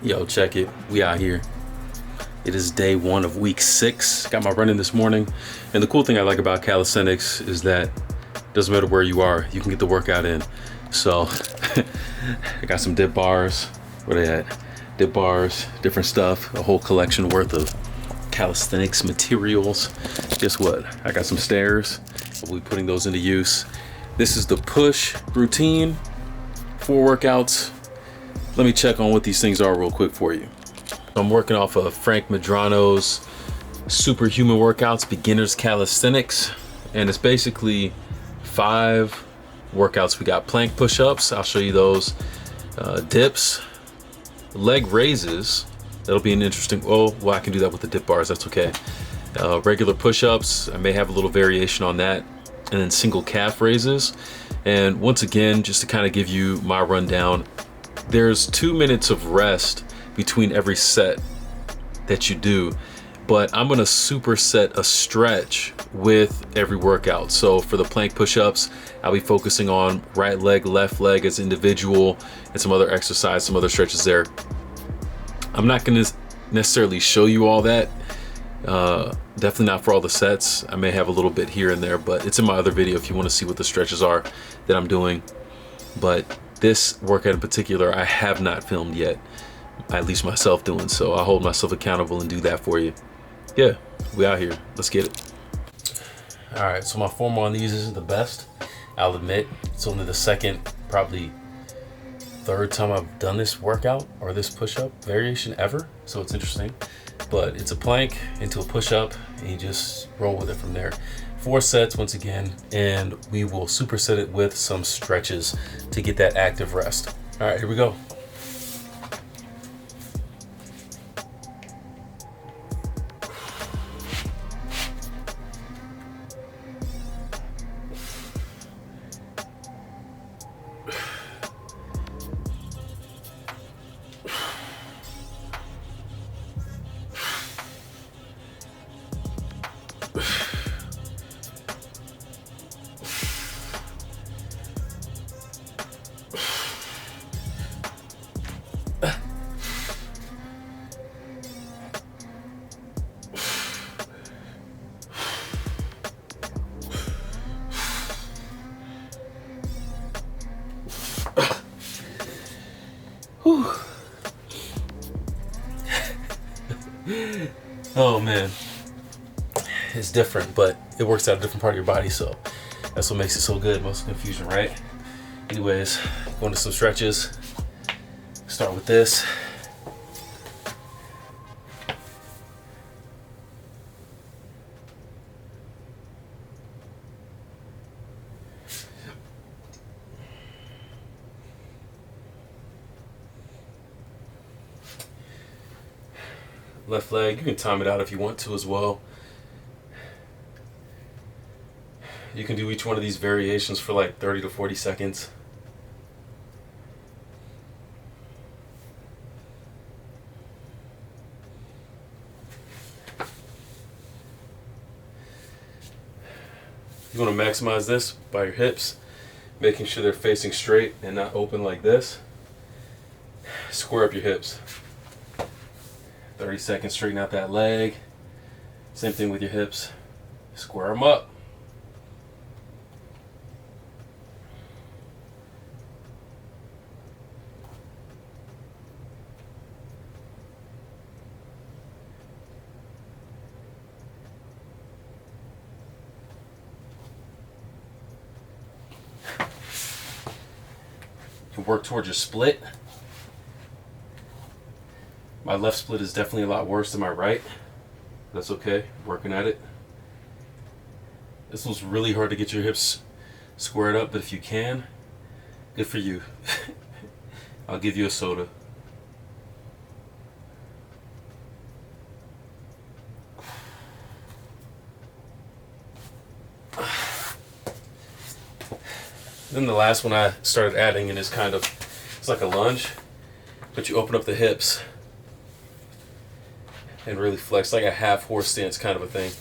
Yo, check it. We out here. It is day 1 of week 6. Got my running this morning. And the cool thing I like about calisthenics is that it doesn't matter where you are, you can get the workout in. So I got some dip bars. What are they at? Dip bars, different stuff, a whole collection worth of calisthenics materials. Guess what? I got some stairs. We'll be putting those into use. This is the push routine. 4 workouts. Let me check on what these things are real quick for you. I'm working off of Frank Medrano's Superhuman Workouts Beginners Calisthenics, and it's basically 5 workouts. We got plank push-ups, I'll show you those, dips, leg raises, that'll be an interesting, well I can do that with the dip bars, that's okay. Regular push-ups, I may have a little variation on that, and then single calf raises. And once again, just to kind of give you my rundown, there's 2 minutes of rest between every set that you do, but I'm gonna superset a stretch with every workout. So for the plank push-ups, I'll be focusing on right leg, left leg as individual, and some other exercise, some other stretches there. I'm not gonna necessarily show you all that, definitely not for all the sets. I may have a little bit here and there, but it's in my other video if you want to see what the stretches are that I'm doing. But this workout in particular, I have not filmed yet, at least myself doing, so I'll hold myself accountable and do that for you. Yeah, we out here, let's get it. All right, so my form on these isn't the best, I'll admit. It's only the second, probably third time I've done this workout or this push-up variation ever, so it's interesting. But it's a plank into a push-up, and you just roll with it from there. 4 sets once again, and we will superset it with some stretches to get that active rest. All right, here we go. Oh man, it's different, but it works out a different part of your body, so that's what makes it so good. Muscle confusion, right? Anyways, going to some stretches. Start with this. Left leg, you can time it out if you want to as well. You can do each one of these variations for like 30 to 40 seconds. You want to maximize this by your hips, making sure they're facing straight and not open like this. Square up your hips. 30 seconds, straighten out that leg. Same thing with your hips. Square them up. You can work towards your split. My left split is definitely a lot worse than my right. That's okay, working at it. This one's really hard to get your hips squared up, but if you can, good for you. I'll give you a soda. Then the last one I started adding in is kind of, it's like a lunge, but you open up the hips and really flex, like a half horse stance kind of a thing.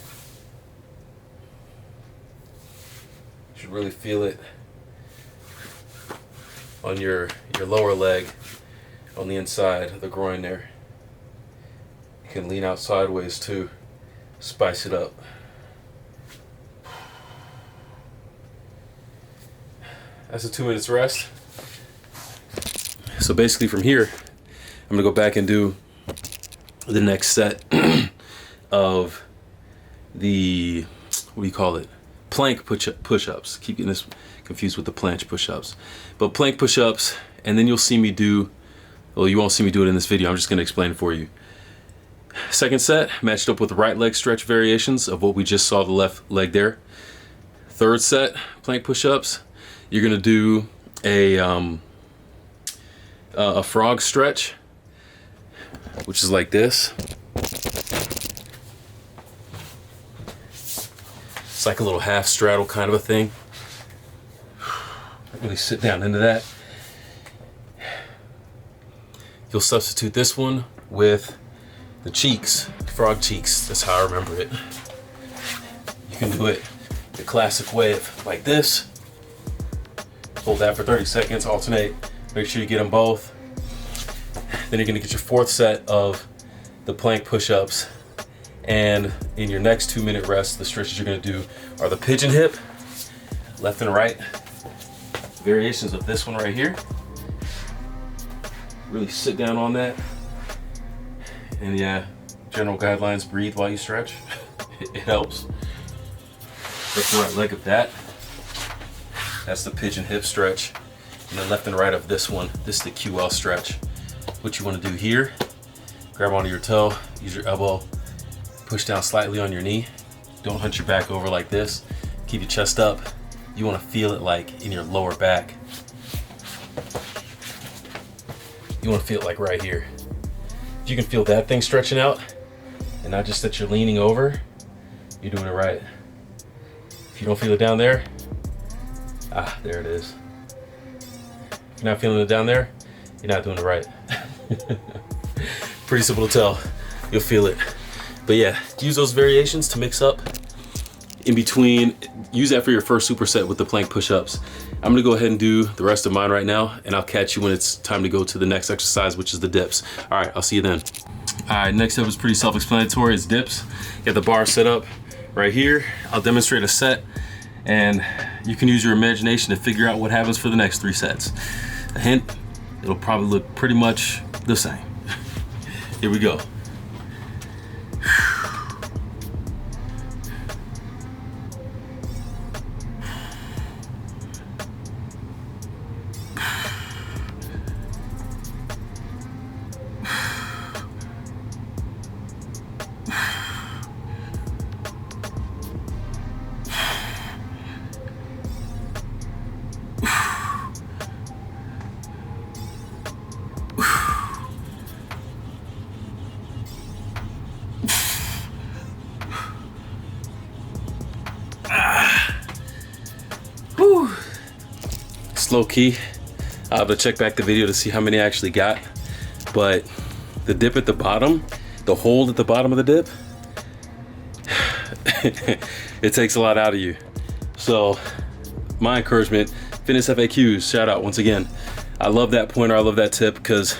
You should really feel it on your lower leg on the inside of the groin there. You can lean out sideways too, spice it up. That's a 2 minutes rest. So basically from here, I'm gonna go back and do the next set of the, what do you call it? Plank push-ups. Keep getting this confused with the planche push-ups. But plank push-ups, and then you'll see me do, well, you won't see me do it in this video, I'm just gonna explain it for you. Second set, matched up with the right leg stretch variations of what we just saw the left leg there. Third set, plank push-ups, you're gonna do a frog stretch, which is like this. It's like a little half straddle kind of a thing. Really sit down into that. You'll substitute this one with the cheeks, frog cheeks. That's how I remember it. You can do it the classic way of like this. Hold that for 30 seconds, alternate. Make sure you get them both. Then you're gonna get your fourth set of the plank push-ups. And in your next 2 minute rest, the stretches you're gonna do are the pigeon hip, left and right. Variations of this one right here. Really sit down on that. And yeah, general guidelines, breathe while you stretch. It helps. Left and right leg of that. That's the pigeon hip stretch. And then left and right of this one, this is the QL stretch. What you want to do here, grab onto your toe, use your elbow, push down slightly on your knee. Don't hunch your back over like this. Keep your chest up. You want to feel it like in your lower back. You want to feel it like right here. If you can feel that thing stretching out and not just that you're leaning over, you're doing it right. If you don't feel it down there, there it is. If you're not feeling it down there, you're not doing it right. Pretty simple to tell. You'll feel it. But yeah, use those variations to mix up in between. Use that for your first superset with the plank push-ups. I'm gonna go ahead and do the rest of mine right now, and I'll catch you when it's time to go to the next exercise, which is the dips. All right, I'll see you then. All right, next up is pretty self-explanatory. It's dips. Get the bar set up right here. I'll demonstrate a set, and you can use your imagination to figure out what happens for the next 3 sets. A hint, it'll probably look pretty much the same. Here we go. Low key. I'll have to check back the video to see how many I actually got, but the dip at the bottom, the hold at the bottom of the dip, it takes a lot out of you. So my encouragement, Fitness FAQs, shout out once again. I love that pointer, I love that tip, because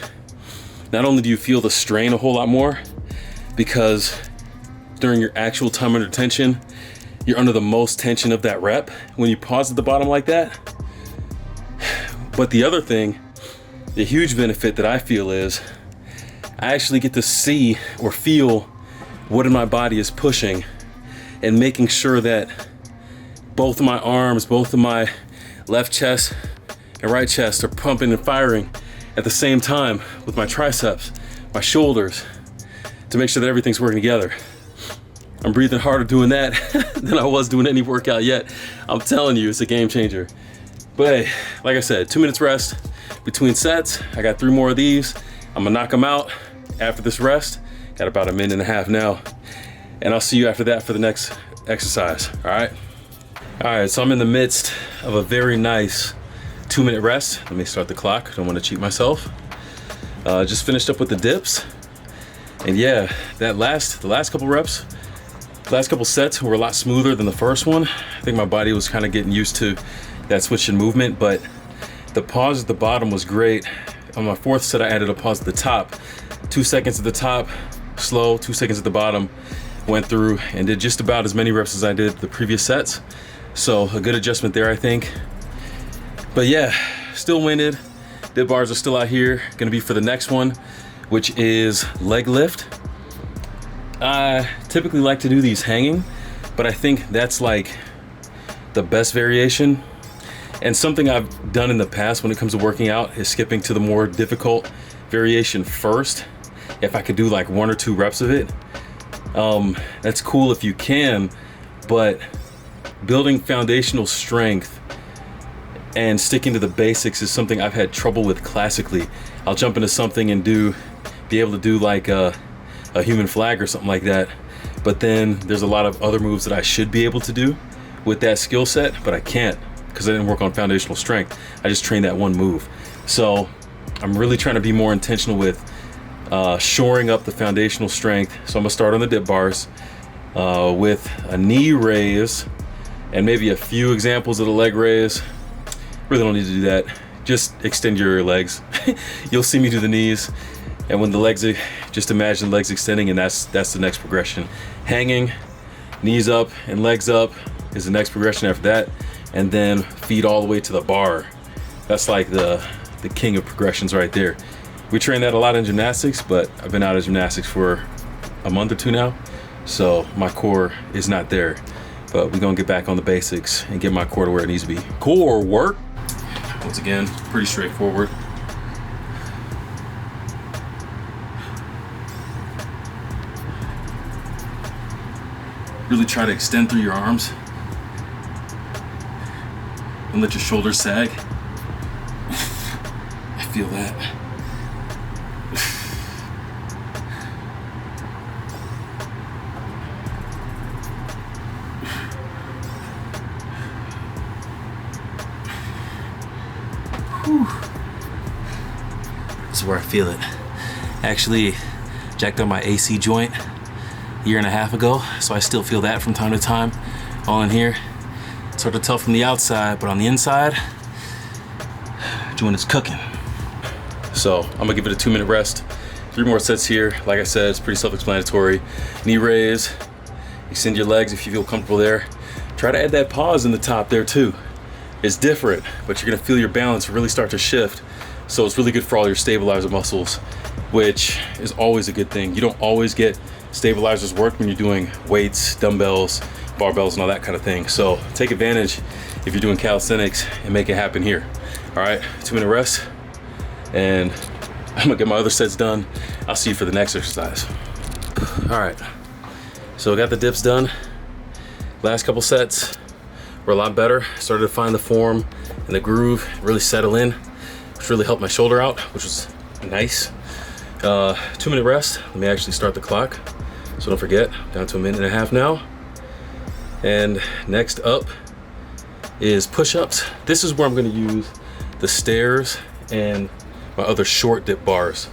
not only do you feel the strain a whole lot more, because during your actual time under tension, you're under the most tension of that rep when you pause at the bottom like that. But the other thing, the huge benefit that I feel is I actually get to see or feel what in my body is pushing and making sure that both of my arms, both of my left chest and right chest are pumping and firing at the same time with my triceps, my shoulders, to make sure that everything's working together. I'm breathing harder doing that than I was doing any workout yet. I'm telling you, it's a game changer. But hey, like I said, 2 minutes rest between sets. I got 3 more of these. I'm gonna knock them out after this rest. Got about 1.5 minutes now. And I'll see you after that for the next exercise, all right? All right, so I'm in the midst of a very nice 2 minute rest. Let me start the clock, don't wanna cheat myself. Just finished up with the dips. And yeah, the last couple reps, last couple sets were a lot smoother than the first one. I think my body was kind of getting used to that switch in movement, but the pause at the bottom was great. on my fourth set, I added a pause at the top. 2 seconds at the top, slow, 2 seconds at the bottom. Went through and did just about as many reps as I did the previous sets. So a good adjustment there, I think. But yeah, still winded. Dip bars are still out here. Gonna be for the next one, which is leg lift. I typically like to do these hanging, but I think that's like the best variation. And something I've done in the past when it comes to working out is skipping to the more difficult variation first. If I could do like 1 or 2 reps of it, that's cool if you can, but building foundational strength and sticking to the basics is something I've had trouble with classically. I'll jump into something and be able to do like a human flag or something like that, but then there's a lot of other moves that I should be able to do with that skill set, but I can't because I didn't work on foundational strength. I just trained that one move. So I'm really trying to be more intentional with shoring up the foundational strength. So I'm gonna start on the dip bars with a knee raise and maybe a few examples of the leg raise. Really don't need to do that. Just extend your legs. You'll see me do the knees, and when the legs, just imagine legs extending, and that's the next progression. Hanging, knees up and legs up is the next progression after that, and then feet all the way to the bar. That's like the king of progressions right there. We train that a lot in gymnastics, but I've been out of gymnastics for a month or 2 now, so my core is not there. But we're gonna get back on the basics and get my core to where it needs to be. Core work. Once again, pretty straightforward. Really try to extend through your arms and let your shoulders sag. I feel that. Whew. This is where I feel it. Actually, jacked on my AC joint a year and a half ago, so I still feel that from time to time. All in here. It's hard to tell from the outside, but on the inside, joint is cooking. So I'm gonna give it a 2-minute rest. 3 more sets here. Like I said, it's pretty self-explanatory. Knee raise, extend your legs if you feel comfortable there. Try to add that pause in the top there too. It's different, but you're gonna feel your balance really start to shift. So it's really good for all your stabilizer muscles, which is always a good thing. You don't always get stabilizers work when you're doing weights, dumbbells, barbells, and all that kind of thing. So take advantage if you're doing calisthenics and make it happen here. All right, 2-minute rest, and I'm gonna get my other sets done. I'll see you for the next exercise. All right, so I got the dips done. Last couple sets were a lot better. Started to find the form and the groove, really settle in, which really helped my shoulder out, which was nice. 2-minute rest. Let me actually start the clock, so don't forget. Down to 1.5 minutes now. And next up is push-ups. This is where I'm gonna use the stairs and my other short dip bars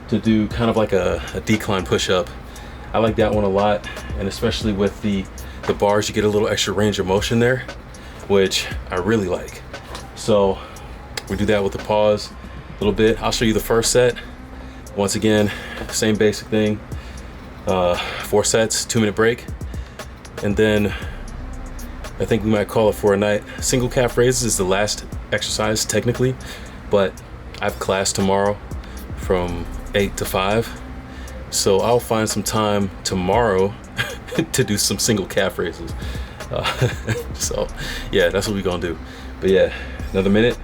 to do kind of like a decline push-up. I like that one a lot, and especially with the bars, you get a little extra range of motion there, which I really like. So we do that with the pause a little bit. I'll show you the first set. Once again, same basic thing. 4 sets, 2-minute break. And then I think we might call it for a night. Single calf raises is the last exercise technically, but I have class tomorrow from 8 to 5. So I'll find some time tomorrow to do some single calf raises. So yeah, that's what we're gonna do. But yeah, another minute,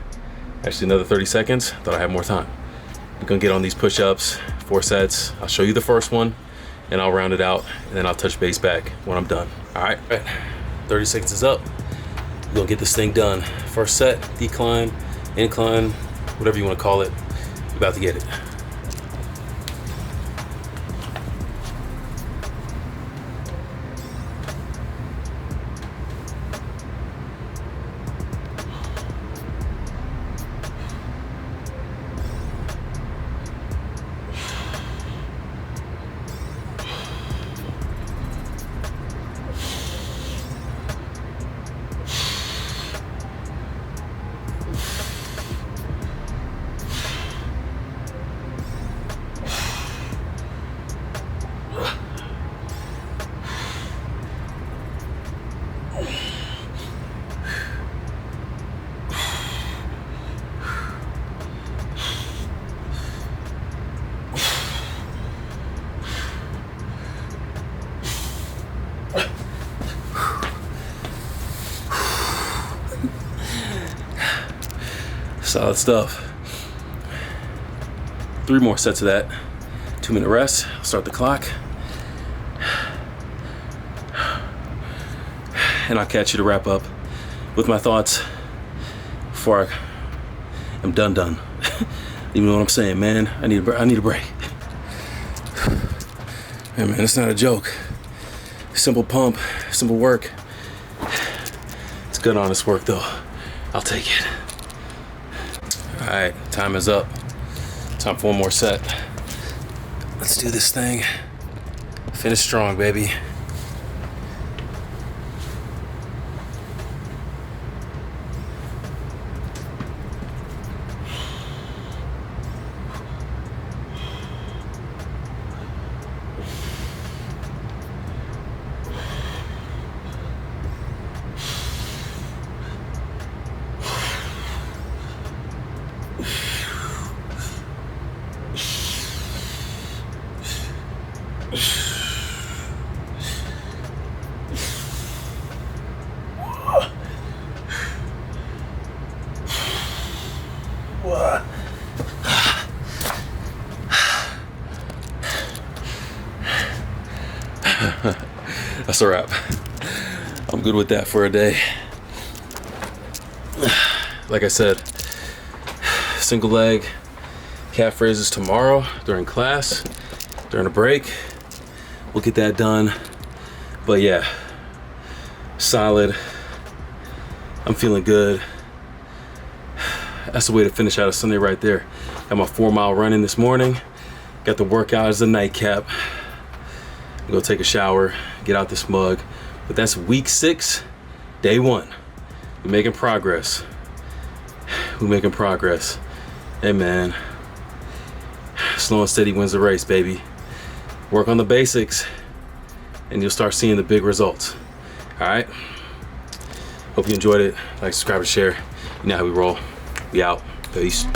actually another 30 seconds. Thought I had more time. We're gonna get on these push-ups, 4 sets. I'll show you the first one and I'll round it out, and then I'll touch base back when I'm done. All right, 30 seconds is up. We're gonna get this thing done. First set, decline, incline, whatever you wanna call it. We're about to get it. Solid stuff. 3 more sets of that. 2-minute rest. I'll start the clock. And I'll catch you to wrap up with my thoughts before I'm done. You know what I'm saying, man? I need a break. Hey, man, it's not a joke. Simple pump, simple work. It's good, honest work, though. I'll take it. All right, time is up. Time for one more set. Let's do this thing. Finish strong, baby. That's a wrap. I'm good with that for a day. Like I said, single leg calf raises tomorrow during class, during a break. We'll get that done. But yeah, solid. I'm feeling good. That's the way to finish out a Sunday right there. Got my 4-mile run in this morning. Got the workout as a nightcap. Go take a shower, get out this mug. But that's week 6, day 1. We're making progress. We're making progress. Hey man, slow and steady wins the race, baby. Work on the basics and you'll start seeing the big results. All right? Hope you enjoyed it. Like, subscribe, and share. You know how we roll. We out. Peace.